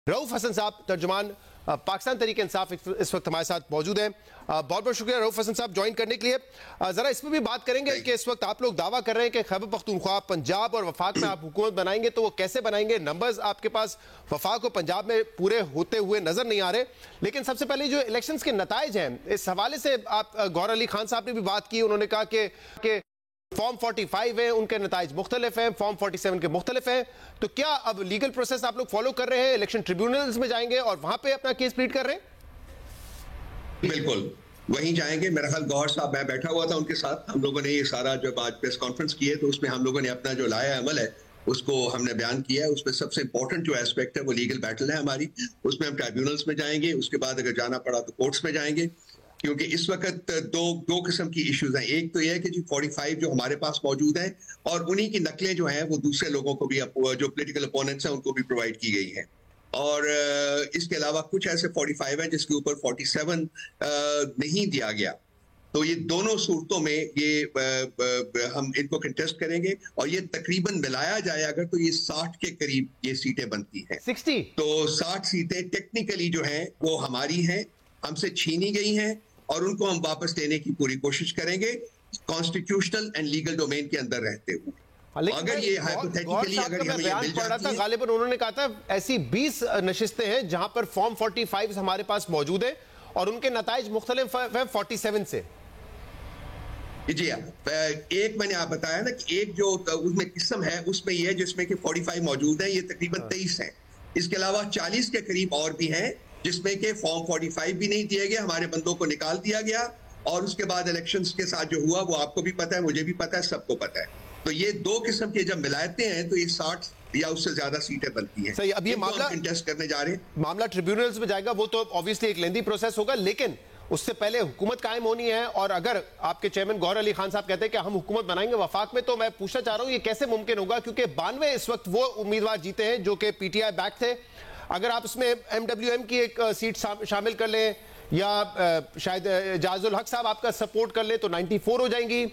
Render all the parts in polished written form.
रऊफ हसन साहब तर्जुमान पाकिस्तान तहरीक इंसाफ इस वक्त हमारे साथ मौजूद हैं। बहुत बहुत शुक्रिया रऊफ हसन साहब ज्वाइन करने के लिए। जरा इसमें भी बात करेंगे कि इस वक्त आप लोग दावा कर रहे हैं कि खैबर पख्तूनख्वा पंजाब और वफाक में आप हुकूमत बनाएंगे, तो वो कैसे बनाएंगे? नंबर्स आपके पास वफाक और पंजाब में पूरे होते हुए नजर नहीं आ रहे। लेकिन सबसे पहले जो इलेक्शंस के नताइज हैं, इस हवाले से आप गौहर अली खान साहब ने भी बात की। उन्होंने कहा कि फॉर्म 45 है, उनके नताइज मुख्तलिफ हैं, फॉर्म 47 के मुख्तलिफ हैं। तो क्या अब लीगल प्रोसेस आप लोग फॉलो कर रहे हैं, इलेक्शन ट्रिब्यूनल्स में जाएंगे और वहां पे अपना केस प्लीड कर रहे हैं? बिल्कुल वहीं जाएंगे। मेरा ख्याल गौहर साहब, मैं बैठा हुआ था उनके साथ, हम लोगों ने ये सारा जब आज प्रेस कॉन्फ्रेंस की है तो उसमें हम लोगों ने अपना जो लाया अमल है उसको हमने बयान किया है। उसमें सबसे इंपॉर्टेंट जो एस्पेक्ट है वो लीगल बैटल है हमारी, उसमें हम ट्राइब्यूनल्स में जाएंगे, उसके बाद अगर जाना पड़ा तो कोर्ट्स में जाएंगे। क्योंकि इस वक्त दो किस्म की इश्यूज हैं। एक तो यह है कि जी 45 जो हमारे पास मौजूद हैं और उन्हीं की नकलें जो हैं वो दूसरे लोगों को भी, जो पॉलिटिकल अपोनेंट्स हैं उनको भी प्रोवाइड की गई हैं। और इसके अलावा कुछ ऐसे 45 हैं जिसके ऊपर 47 नहीं दिया गया। तो ये दोनों सूरतों में ये हम इनको कंटेस्ट करेंगे और ये तकरीबन मिलाया जाए अगर तो ये 60 के करीब ये सीटें बनती हैं। 60 तो 60 सीटें टेक्निकली जो हैं वो हमारी हैं, हमसे छीनी गई हैं और उनको हम वापस लेने की पूरी कोशिश करेंगे कॉन्स्टिट्यूशनल एंड लीगल डोमेन के अंदर रहते हुए। अगर ये हाइपोथेटिकली अगर हमें ये मिल जाती है, गालिबन उन्होंने कहा था ऐसी 20 नशिस्तें हैं जहां पर फॉर्म 45 हमारे पास मौजूद है और उनके नताइज मुख्तलिफ है 47 से। जी हाँ, एक मैंने आप बताया ना कि एक जो उसमें किस्म है उसमें ये है जिसमें कि 45 मौजूद है, ये तकरीबन 23 है। इसके अलावा 40 के करीब और भी हैं जिसमें कि फॉर्म 45 भी नहीं दिए गए, हमारे बंदों को निकाल दिया गया और उसके बाद इलेक्शंस के साथ जो हुआ वो आपको भी पता है, मुझे भी पता है, सबको पता है। तो ये दो किस्म के जब मिलाते हैं तो ये 60 या उससे ज्यादा सीटें बनती हैं। सही, अब ये मामला कंटेस्ट करने जा रहे हैं, मामला ट्रिब्यूनल्स में जाएगा, वो तो ऑब्वियसली एक लेंदी प्रोसेस होगा, लेकिन उससे पहले हुकूमत कायम होनी है। और अगर आपके चेयरमैन गौहर अली खान साहब कहते हैं कि हम हुकूमत बनाएंगे वफाक में, तो मैं पूछना चाह रहा हूं ये कैसे मुमकिन होगा? क्योंकि 92 इस वक्त वो उम्मीदवार जीते हैं जो कि पीटीआई बैक थे। अगर आप इसमें एमडब्ल्यूएम की एक सीट शामिल कर लें या शायद एजाजुल हक साहब आपका सपोर्ट कर ले तो 94 हो जाएंगी।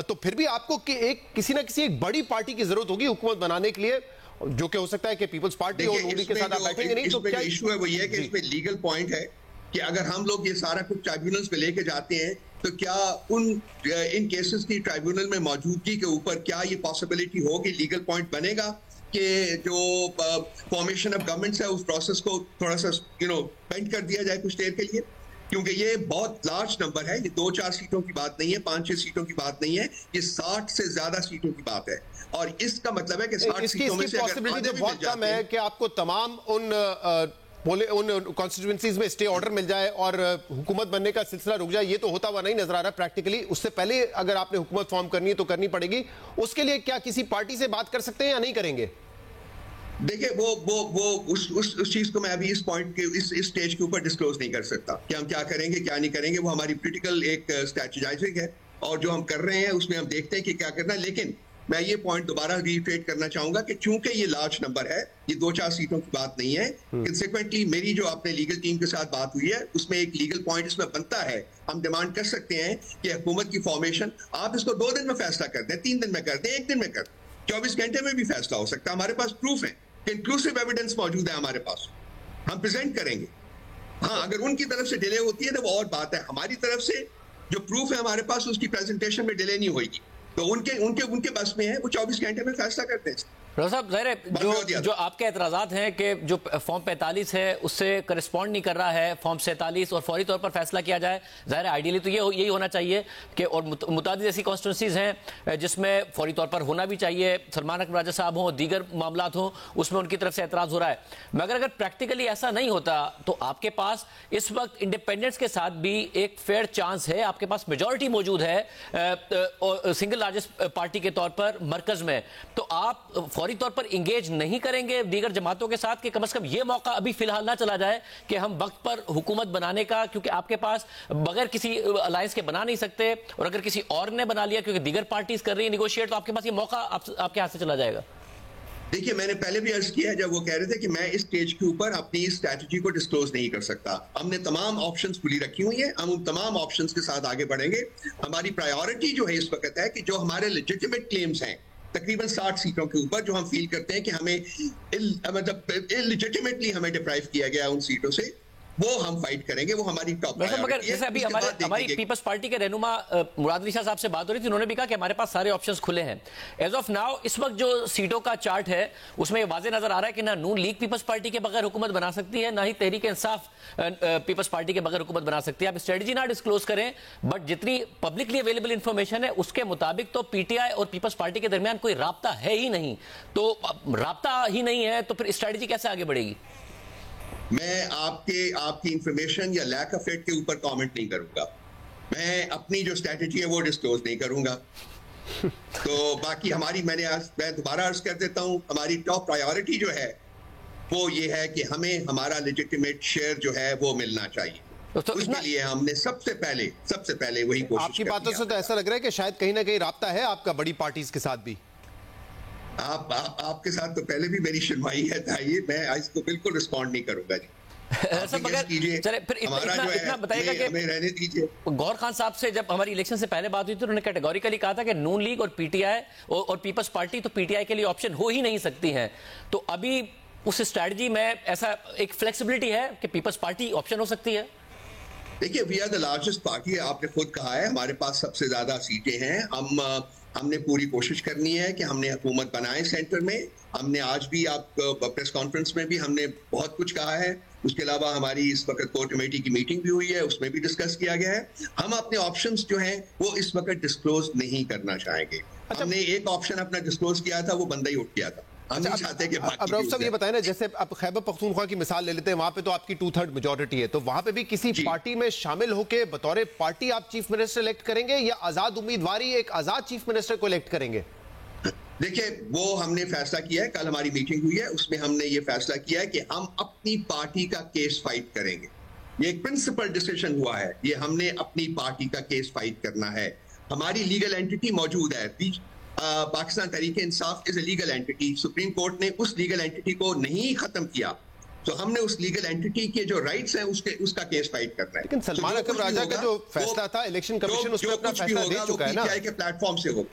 तो फिर भी आपको किसी ना किसी एक बड़ी पार्टी की जरूरत होगी हुकूमत बनाने के लिए, जो कि हो सकता है कि पीपल्स पार्टी और नूरी के साथ आप बैठेंगे नहीं। तो क्या इशू है वो ये है कि इसमें लीगल पॉइंट है कि अगर हम लोग ये सारा कुछ ट्राइब्यूनल्स पे लेके जाते हैं तो क्या इन केसेस की ट्राइब्यूनल में मौजूदगी के ऊपर क्या ये पॉसिबिलिटी होगी, लीगल पॉइंट बनेगा कि जो फॉर्मेशन ऑफ गवर्नमेंट्स है उस प्रोसेस को थोड़ा सा पेंड कर दिया जाए कुछ देर के लिए? क्योंकि ये बहुत लार्ज नंबर है, ये 2-4 सीटों की बात नहीं है, 5-6 सीटों की बात नहीं है, ये 60 से ज्यादा सीटों की बात है। और इसका मतलब है कि 60 सीटों में से अगर आधे भी मिल जाते हैं कि आपको तमाम उन कॉन्स्टिट्यूएंसीज में स्टे ऑर्डर मिल जाए और हुकूमत बनने का सिलसिला रुक जाए, ये तो होता हुआ नहीं नजर आ रहा प्रैक्टिकली। उससे पहले अगर आपने हुकूमत फॉर्म करनी है तो करनी पड़ेगी। उसके लिए क्या किसी पार्टी से बात कर सकते हैं या नहीं करेंगे? देखिए वो उस चीज को मैं अभी इस पॉइंट के इस स्टेज के ऊपर डिस्क्लोज नहीं कर सकता कि हम क्या करेंगे क्या नहीं करेंगे। वो हमारी पॉलिटिकल एक स्ट्रेटेजाइजिंग है और जो हम कर रहे हैं उसमें हम देखते हैं कि क्या करना है। लेकिन मैं ये पॉइंट दोबारा रिट्रेट करना चाहूंगा कि चूंकि ये लार्ज नंबर है, ये 2-4 सीटों की बात नहीं है, कंसेक्वेंटली मेरी जो अपने लीगल टीम के साथ बात हुई है उसमें एक लीगल पॉइंट इसमें बनता है। हम डिमांड कर सकते हैं कि हुकूमत की फॉर्मेशन आप इसको 2 दिन में फैसला कर दें, 3 दिन में कर दें, 1 दिन में कर दें, 24 घंटे में भी फैसला हो सकता है। हमारे पास प्रूफ है, इंक्लूसिव एविडेंस मौजूद है हमारे पास, हम प्रेजेंट करेंगे। हाँ, अगर उनकी तरफ से डिले होती है तो वो और बात है। हमारी तरफ से जो प्रूफ है हमारे पास उसकी प्रेजेंटेशन में डिले नहीं होगी, तो उनके बस में है, वो 24 घंटे में फैसला करते हैं। साहब ज़ाहिर है जो आपके एतराज़ात हैं कि जो फॉर्म 45 है उससे करस्पॉन्ड नहीं कर रहा है फॉर्म 47 और फौरी तौर पर फैसला किया जाए, ज़ाहिर है आइडियली तो यही होना चाहिए कि, और मुतादिद ऐसी कॉन्स्टिट्यूंसीज हैं जिसमें फौरी तौर पर होना भी चाहिए, सलमान अकबर राजा साहब हों, दीगर मामलात हों, उसमें उनकी तरफ से एतराज़ हो रहा है। मगर अगर प्रैक्टिकली ऐसा नहीं होता तो आपके पास इस वक्त इंडिपेंडेंस के साथ भी एक फेयर चांस है, आपके पास मेजॉरिटी मौजूद है सिंगल लार्जेस्ट पार्टी के तौर पर मरकज में, तो आप फौरी तौर पर इंगेज नहीं करेंगे दीगर जमातों के साथ कि कम से कम ये मौका अभी फिलहाल ना चला जाए कि हम वक्त पर हुकूमत बनाने का, क्योंकि आपके पास बगैर किसी अलायंस के बना नहीं सकते, और अगर किसी और ने बना लिया क्योंकि दीगर पार्टीज कर रही है निगोशिएट, तो आपके पास ये मौका आपके हाथ से चला जाएगा। देखिए, मैंने पहले भी अर्ज किया जब वो कह रहे थे कि मैं इस स्टेज के ऊपर अपनी स्ट्रैटेजी को डिस्क्लोज नहीं कर सकता। हमने तमाम ऑप्शंस खुली रखी हुई हैं, हम उन तमाम ऑप्शंस के साथ आगे बढ़ेंगे। हमारी प्रायोरिटी जो है इस वक्त है कि जो हमारे लेजिटिमेट क्लेम्स हैं तकरीबन 60 सीटों के ऊपर जो हम फील करते हैं कि हमें मतलब इलिजिटिमेटली हमें डिप्राइव किया गया उन सीटों से, वो हम फाइट करेंगे, वो हमारी टॉप प्रायोरिटी है। मगर जैसे अभी हमारी पीपल्स पार्टी के रहनुमा मुराद अली शाह साहब से बात हो रही थी, उन्होंने भी कहा कि हमारे पास सारे ऑप्शंस खुले हैं एज ऑफ नाउ। इस वक्त जो सीटों का चार्ट है उसमें वाज़ेह नजर आ रहा है कि ना नून लीग पीपल्स पार्टी के बगैर हुकूमत बना सकती है, ना ही तहरीक इंसाफ पीपल्स पार्टी के बगैर हुकूमत बना सकती है। आप स्ट्रेटजी ना डिस्क्लोज करें, बट जितनी पब्लिकली अवेलेबल इंफॉर्मेशन है उसके मुताबिक तो पीटीआई और पीपल्स पार्टी के दरमियान कोई राब्ता है ही नहीं। तो राब्ता ही नहीं है तो फिर स्ट्रेटजी कैसे आगे बढ़ेगी? मैं आपकी इंफॉर्मेशन या लैक ऑफ इट के ऊपर कमेंट नहीं करूंगा। मैं अपनी जो स्ट्रेटजी है वो डिस्क्लोज नहीं करूंगा। तो बाकी मैं दोबारा अर्ज कर देता हूं, हमारी टॉप प्रायोरिटी जो है वो ये है कि हमें हमारा लेजिटिमेट शेयर जो है वो मिलना चाहिए। तो उसके लिए हमने सबसे पहले वही कोशिश। आपकी बातों से तो ऐसा लग रहा है कि शायद कहीं ना कहीं राब्ता है आपका बड़ी पार्टीज के साथ भी। आपके साथ तो पहले भी मेरी सुनवाई है, मैं इसको बिल्कुल रिस्पॉन्ड नहीं करूंगा जी। इतना बताइएगा कि हमें रहने दीजिए। गौर खान साहब से जब हमारी इलेक्शन से पहले बात हुई थी, उन्होंने कैटेगोरिकली कहा था कि नून लीग और पीटीआई और पीपल्स पार्टी तो पीटीआई के लिए ऑप्शन हो ही नहीं सकती है। तो अभी उस स्ट्रैटेजी में ऐसा एक फ्लेक्सिबिलिटी है कि पीपल्स पार्टी ऑप्शन हो सकती है? देखिए, we are the largest party, आपने खुद कहा है, हमारे पास सबसे ज्यादा सीटें हैं। हमने पूरी कोशिश करनी है कि हमने हुकूमत बनाए सेंटर में। हमने आज भी प्रेस कॉन्फ्रेंस में भी हमने बहुत कुछ कहा है। उसके अलावा हमारी इस वक्त कोर कमेटी की मीटिंग भी हुई है, उसमें भी डिस्कस किया गया है। हम अपने ऑप्शंस जो हैं वो इस वक्त डिस्क्लोज नहीं करना चाहेंगे। हमने एक ऑप्शन अपना डिस्क्लोज किया था, वो बंदा ही उठ गया था। अब रऊफ साहब ये बताएं ना, जैसे अब खैबर पख्तूनख्वा की मिसाल ले लेते हैं, वहां पे तो आपकी 2/3 मेजॉरिटी है, तो वहां पे भी किसी पार्टी में शामिल होकर बतौर पार्टी आप चीफ मिनिस्टर इलेक्ट करेंगे या आजाद उम्मीदवारी एक आजाद चीफ मिनिस्टर को इलेक्ट करेंगे? देखिए, वो हमने फैसला किया है, कल हमारी मीटिंग हुई है, उसमें हमने ये फैसला किया है कि हम अपनी पार्टी का केस फाइट करेंगे। ये एक प्रिंसिपल डिसीजन हुआ है, ये हमने अपनी पार्टी का केस फाइट करना है। हमारी लीगल एंटिटी मौजूद है, Pakistan Tehreek Insaf is a legal entity. Supreme court ने उस लीगल एंटिटी को नहीं खत्म किया, तो हमने उस लीगल एंटिटी के जो राइट्स हैं उसका केस फाइट करना है। लेकिन सलमान अकबर राजा का जो फैसला था, इलेक्शन कमीशन उसमें अपना फैसला दे चुका है ना, के प्लेटफॉर्म से हो।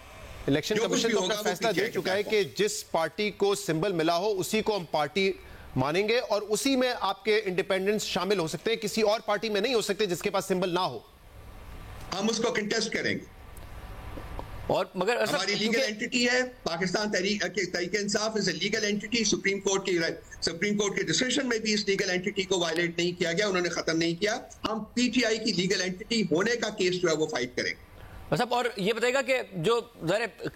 इलेक्शन कमीशन तो अपना फैसला दे चुका है कि जिस पार्टी को सिंबल मिला हो उसी को हम पार्टी मानेंगे और उसी में आपके इंडिपेंडेंस शामिल हो सकते हैं, किसी और पार्टी में नहीं हो सकते जिसके पास सिंबल ना हो। हम उसको कंटेस्ट करेंगे। और मगर हमारी लीगल एंटिटी है, Pakistan Tehreek Insaf is a legal entity. Supreme court के डिसीजन में भी इस लीगल एंटिटी को वायलेट नहीं किया गया, उन्होंने खत्म नहीं किया। हम पीटीआई की लीगल एंटिटी होने का केस जो है वो फाइट करेंगे। साहब, और ये बताएगा कि जो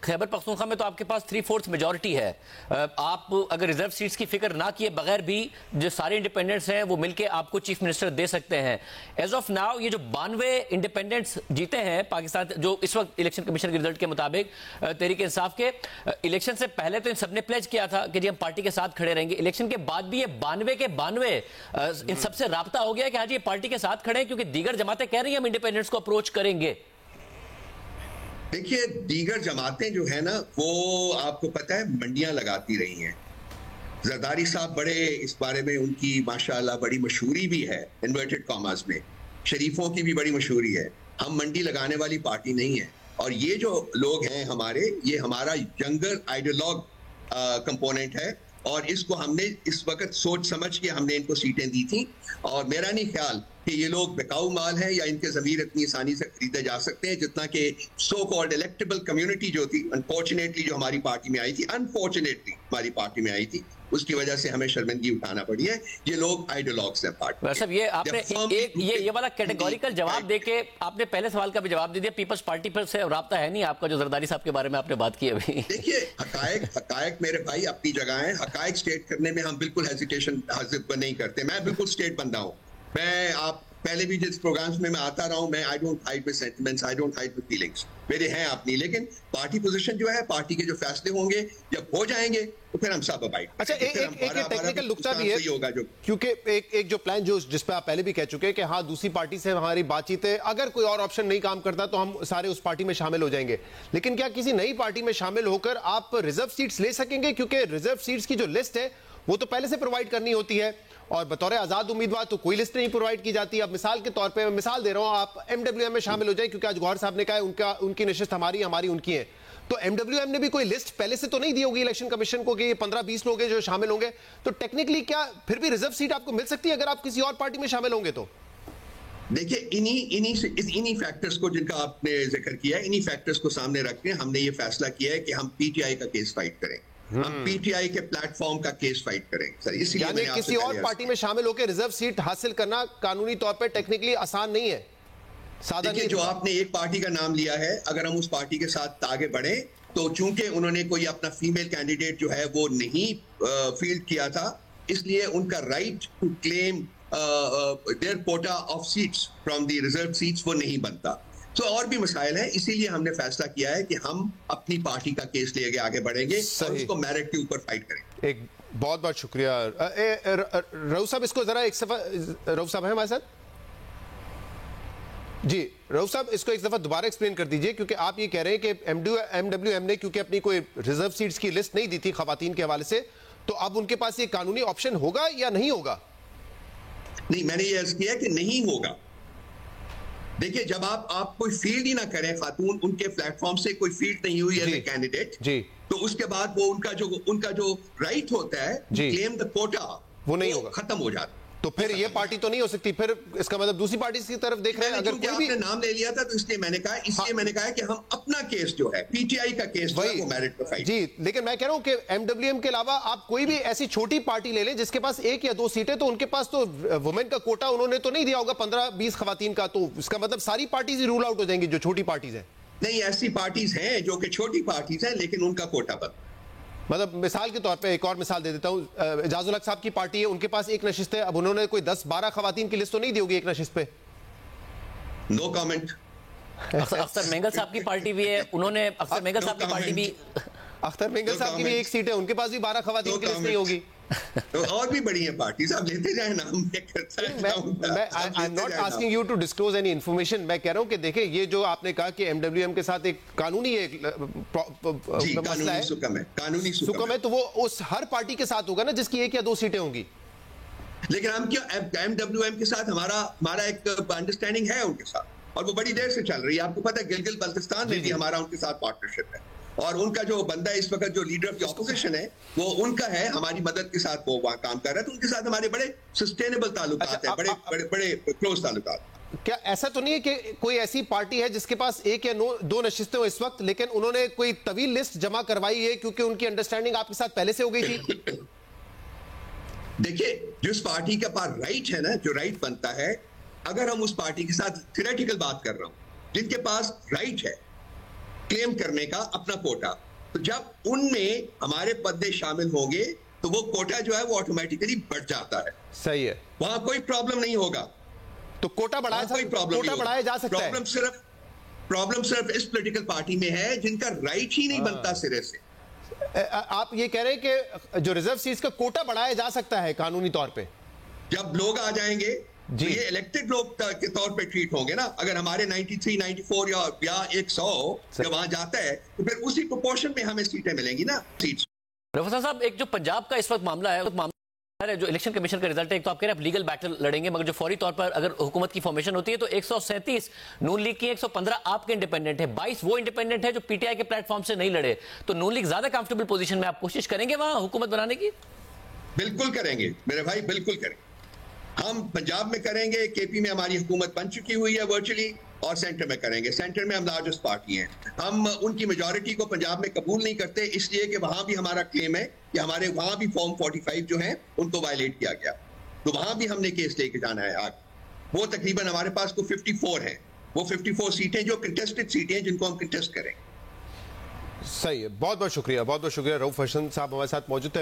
खैबर पख्तूनख्वा में तो आपके पास 3/4 मेजॉरिटी है, आप अगर रिजर्व सीट्स की फिक्र ना किए बगैर भी जो सारे इंडिपेंडेंट्स हैं वो मिलके आपको चीफ मिनिस्टर दे सकते हैं। एज ऑफ नाउ ये जो 92 इंडिपेंडेंट्स जीते हैं पाकिस्तान, जो इस वक्त इलेक्शन कमीशन के रिजल्ट के मुताबिक तहरीक इंसाफ के, इलेक्शन से पहले तो इन सबने प्लेज किया था कि जी हम पार्टी के साथ खड़े रहेंगे। इलेक्शन के बाद भी ये 92 के 92 इन सबसे राब्ता हो गया कि हाँ जी ये पार्टी के साथ खड़े हैं, क्योंकि दीगर जमातें कह रही हैं हम इंडिपेंडेंट्स को अप्रोच करेंगे। देखिए, दीगर जमातें जो है ना, वो आपको पता है मंडियां लगाती रही हैं। जरदारी साहब बड़े इस बारे में, उनकी माशाल्लाह बड़ी मशहूरी भी है, इन्वर्टेड कॉमर्स में। शरीफों की भी बड़ी मशहूरी है। हम मंडी लगाने वाली पार्टी नहीं है। और ये जो लोग हैं हमारे, ये हमारा यंगर आइडियोलॉग कंपोनेंट है और इसको हमने इस वक्त सोच समझ के हमने इनको सीटें दी थी। और मेरा नहीं ख्याल कि ये लोग बिकाऊ माल हैं या इनके ज़मीर इतनी आसानी से खरीदे जा सकते हैं जितना कि सो कॉल्ड इलेक्टेबल कम्युनिटी जो थी, अनफॉर्चुनेटली जो हमारी पार्टी में आई थी, अनफॉर्चुनेटली हमारी पार्टी में आई थी, उसकी वजह से हमें शर्मिंदगी उठाना पड़ी है। ये लोग आइडियोलॉग्स हैं पार्टी। साहब, ये आपने ये वाला कैटेगोरिकल जवाब देके आपने पहले सवाल का भी जवाब दे दिया। पीपल्स पार्टी पर से राब्ता है नहीं आपका, जो जरदारी साहब के बारे में आपने बात की अभी। देखिए, हकायक मेरे भाई अपनी जगह है। हकायक स्टेट करने में हम बिल्कुल हेजिटेशन नहीं करते। मैं बिल्कुल स्टेट बंदा हूँ। मैं आप पहले भी जिस प्रोग्राम्स में मैं आता रहा हूं, मैं I don't hide my sentiments, I don't hide my feelings, मेरे हैं अपनी। लेकिन पार्टी पोजीशन जो है, पार्टी के जो फैसले होंगे जब हो जाएंगे तो फिर हम सब अबाइड। अच्छा, एक टेक्निकल नुक्ता भी है, क्योंकि एक जो प्लान जो जिस पे आप पहले भी कह चुके हैं कि हाँ दूसरी पार्टी से हमारी बातचीत है, अगर कोई और ऑप्शन नहीं काम करता तो हम सारे उस पार्टी में शामिल हो जाएंगे। लेकिन क्या किसी नई पार्टी में शामिल होकर आप रिजर्व सीट्स ले सकेंगे? क्योंकि रिजर्व सीट्स की जो लिस्ट है वो तो पहले से प्रोवाइड करनी होती है और बतौर आजाद उम्मीदवार तो कोई लिस्ट नहीं प्रोवाइड की जाती। अब मिसाल के तौर पे मैं मिसाल दे रहा हूं, आप एमडब्ल्यूएम में शामिल हो जाए, क्योंकि आज गौहर साहब ने कहा है उनकी नशिस्त हमारी उनकी है, तो एमडब्ल्यूएम ने भी कोई लिस्ट पहले से तो नहीं दी होगी इलेक्शन कमीशन को कि ये 15-20 लोग हैं जो शामिल होंगे, तो टेक्निकली क्या फिर भी रिजर्व सीट आपको मिल सकती है अगर आप किसी और पार्टी में शामिल होंगे? तो देखिए, इन्हीं फैक्टर्स को जिनका आपने जिक्र किया है, इन्हीं फैक्टर्स को सामने रख के हमने ये फैसला किया है कि हम पीटीआई का केस फाइट करें, हम पीटीआई के प्लेटफॉर्म का केस फाइट करें सर। इसलिए यानी किसी और पार्टी में शामिल होकर रिजर्व सीट हासिल करना कानूनी तौर पर टेक्निकली आसान नहीं है, सादा नहीं। जो आपने एक पार्टी का नाम लिया है, अगर हम उस पार्टी के साथ आगे बढ़े तो चूंकि उन्होंने कोई अपना फीमेल कैंडिडेट जो है वो नहीं फील्ड किया था, इसलिए उनका right to claim their quota of seats from the reserve seats वो नहीं बनता। तो और भी मसाइल हैं, इसीलिए हमने फैसला किया है कि हम अपनी पार्टी का केस लेके आगे बढ़ेंगे और उसको मेरिट के ऊपर फाइट करेंगे। एक बहुत बहुत शुक्रिया रऊफ साहब। इसको जरा एक दफा, रऊफ साहब है हमारे साथ जी? रऊफ साहब इसको एक दफा दोबारा एक्सप्लेन कर दीजिए, क्योंकि आप ये कह रहे हैं कि एमडब्ल्यूएम ने क्योंकि अपनी कोई रिजर्व सीट्स की लिस्ट नहीं दी थी खवातीन के हवाले से, तो अब उनके पास ये कानूनी ऑप्शन होगा या नहीं होगा? नहीं, मैंने ये अर्ज किया कि नहीं होगा। देखिए, जब आप कोई फील्ड ही ना करें, खातून उनके प्लेटफॉर्म से कोई फील्ड नहीं हुई एज ए कैंडिडेट जी, तो उसके बाद वो उनका जो राइट होता है क्लेम द कोटा वो नहीं होगा, खत्म हो जाता। तो फिर ये पार्टी तो नहीं हो सकती, फिर इसका मतलब दूसरी पार्टी की तरफ देख रहे हैं। अगर कोई भी नाम ले लिया था तो इसलिए मैंने कहा कि हम अपना केस जो है पीटीआई का केस जो है वो मेरिट पर फाइट। जी, लेकिन मैं कह रहा हूं कि एमडब्ल्यूएम के अलावा आप कोई भी ऐसी छोटी पार्टी ले लें जिसके पास 1 या 2 सीटें, तो उनके पास तो वुमेन का कोटा उन्होंने तो नहीं दिया होगा 15-20 खवातीन का, तो इसका मतलब सारी पार्टीज ही रूल आउट हो जाएंगी जो छोटी पार्टीज है। नहीं, ऐसी पार्टीज हैं जो कि छोटी पार्टीज हैं लेकिन उनका कोटा बंद। मतलब मिसाल के तौर पे एक और मिसाल दे देता हूं, एजाजुल हक साहब की पार्टी है, उनके पास 1 नशिस्त है, अब उन्होंने कोई 10-12 खवातीन की लिस्ट तो नहीं दी होगी 1 नशिस्त पे। No comment. अख्तर मेंगल साहब की पार्टी भी है, उन्होंने अख्तर मेंगल साहब की पार्टी भी, अख्तर मेंगल साहब की भी 1 सीट है, उनके पास भी 12 खवातीन की लिस्ट नहीं होगी। तो और भी बड़ी है पार्टीज, आप लेते जाए नाम। I am not asking you to disclose any information, मैं कह रहा हूं कि देखिए ये जो आपने कहा कि एमडब्ल्यूएम के साथ एक कानूनी मसला है, कानूनी सुकम है, तो वो उस हर पार्टी के साथ होगा ना जिसकी 1 या 2 सीटें होंगी। लेकिन हम क्या एमडब्ल्यूएम के साथ हमारा एक अंडरस्टैंडिंग है उनके साथ, और वो बड़ी देर से चल रही है। आपको पता है गिलगित बल्तिस्तान में भी हमारा उनके साथ पार्टनरशिप है, और उनका जो बंदा इस वक्त जो लीडर ऑफ द ऑपोजिशन है वो उनका है, हमारी मदद के साथ वो वहां काम कर रहा है, तो उनके साथ हमारे बड़े सस्टेनेबल ताल्लुकात हैं, बड़े क्लोज ताल्लुकात। क्या ऐसा तो नहीं है कि कोई ऐसी पार्टी है जिसके पास 1 या 2 नशिस्तें हो इस वक्त, लेकिन उन्होंने कोई तवील लिस्ट जमा करवाई है क्योंकि उनकी अंडरस्टैंडिंग आपके साथ पहले से हो गई थी? देखिए, जिस पार्टी के पास राइट है ना, जो राइट बनता है, अगर हम उस पार्टी के साथ थियोरेटिकल बात कर रहा हूं, जिनके पास राइट है क्लेम करने का अपना कोटा, तो जब उनमें हमारे पदे शामिल होंगे तो वो कोटा जो है वो ऑटोमेटिकली बढ़ जाता है। सही है, वहां कोई प्रॉब्लम नहीं होगा। तो कोटा बढ़ाया जा सकता है। प्रॉब्लम सिर्फ इस पॉलिटिकल पार्टी में है जिनका राइट ही नहीं बनता सिरे से। आप ये कह रहे हैं कि जो रिजर्व सीट्स का कोटा बढ़ाया जा सकता है कानूनी तौर पे, जब लोग आ जाएंगे तो ये इलेक्टेड लोग के तौर पे ट्रीट होंगे ना। अगर हमारे 93, 94 या 100 जब वहां जाता है तो फिर उसी प्रोपोर्शन में हमें सीटें मिलेंगी ना, सीट्स। प्रोफेसर साहब, एक जो पंजाब का इस वक्त मामला है, जो इलेक्शन कमीशन का रिजल्ट है, एक तो आप कह रहे हैं आप लीगल बैटल लड़ेंगे, मगर जो फौरी तौर पर अगर हुकूमत की फॉर्मेशन होती है तो 137 नून लीग की, 115 आपके इंडिपेंडेंट है, 22 वो इंडिपेंडेंट है जो पीटीआई के प्लेटफॉर्म से नहीं लड़े, तो नून लीग ज्यादा कंफर्टेबल पोजीशन में, आप कोशिश करेंगे वहां हुकूमत बनाने की? बिल्कुल करेंगे मेरे भाई, बिल्कुल करेंगे। हम पंजाब में करेंगे, केपी में हमारी हुकूमत बन चुकी हुई है वर्चुअली, और सेंटर में करेंगे। सेंटर में हम लार्जेस्ट पार्टी हैं, हम उनकी मेजॉरिटी को पंजाब में कबूल नहीं करते, इसलिए कि वहां भी हमारा क्लेम है कि हमारे वहां भी फॉर्म 45 जो हैं उनको वायलेट किया गया, तो वहां भी हमने केस लेके जाना है। आज वो तकरीबन हमारे पास को 54 है, वो 54 सीटें जो कंटेस्टेड सीटें हैं जिनको हम कंटेस्ट करें। सही है, बहुत बहुत शुक्रिया रऊफ हसन साहब हमारे साथ मौजूद है।